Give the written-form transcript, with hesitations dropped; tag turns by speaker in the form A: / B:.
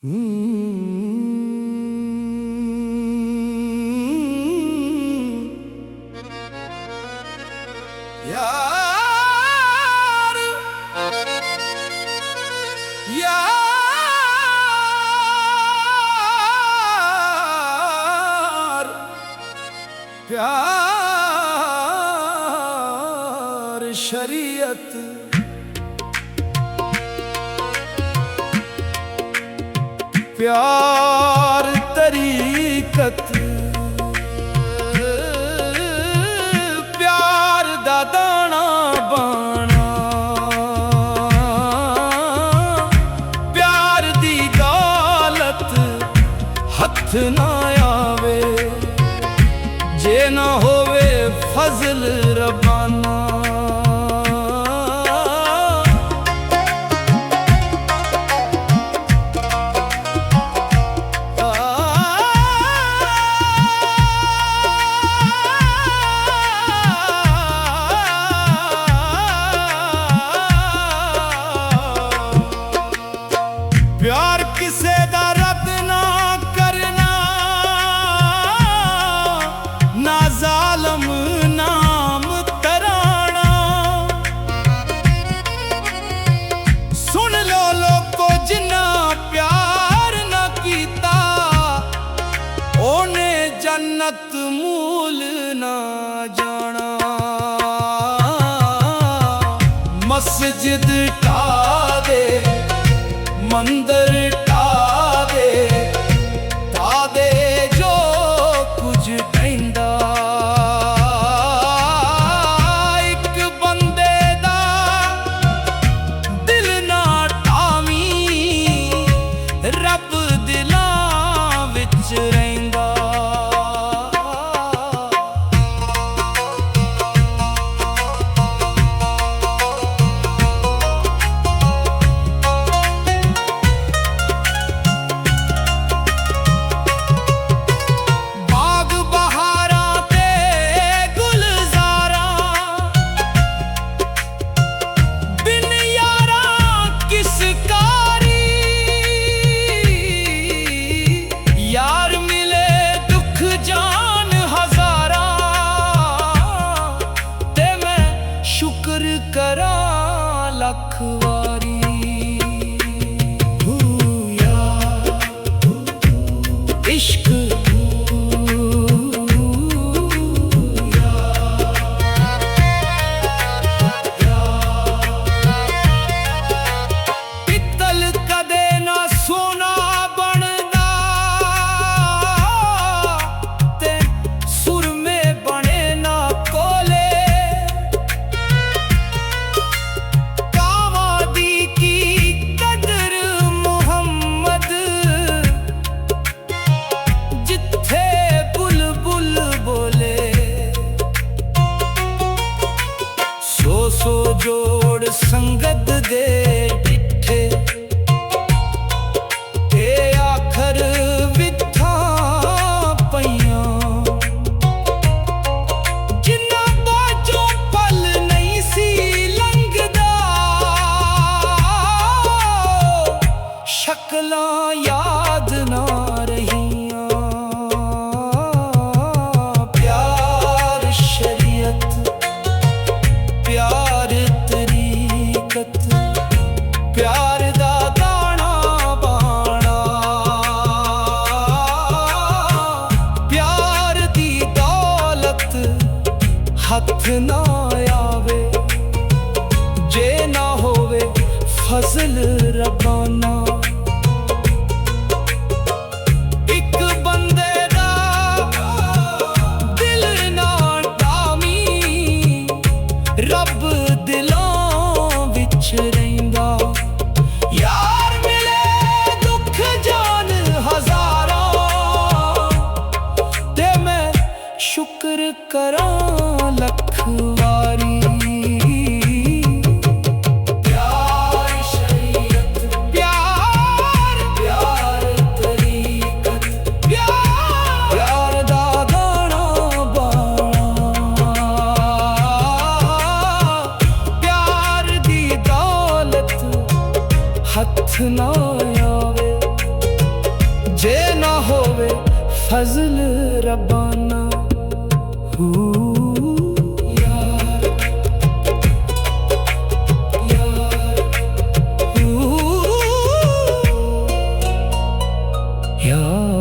A: यार यार प्यार शरीयत प्यार तरीकत प्यार दा दाना बाना प्यार दी दौलत हथ ना आवे जे ना होवे फजल रबाना। प्यार किसे दा रद्द ना करना ना जालम नाम तराना। सुन लो लोको जिन्ना प्यार ना कीता ओने जन्नत मूल ना जाना। मस्जिद ढा दे मंदिर ढा दे जो कुछ कहंदा एक बंदे दा दिल ना ढावी रब दिलां विच रहिंदा। करा लख वारी इश्क पित्तल कदे ना सोना बनदा ते सुरमे बने ना कोले। सो जोड़ संगत दे डिठे ते आखर विथा पईयां जिन्ना बाजों पल नहीं सी लंघदा शक्लां याद ना रहियां। प्यार शरीयत प्यार तरीकत प्यार दा दाना बाना प्यार दी दौलत हथ ना आवे जे ना होवे फजल रबाना। गजल रबाना यार यार यार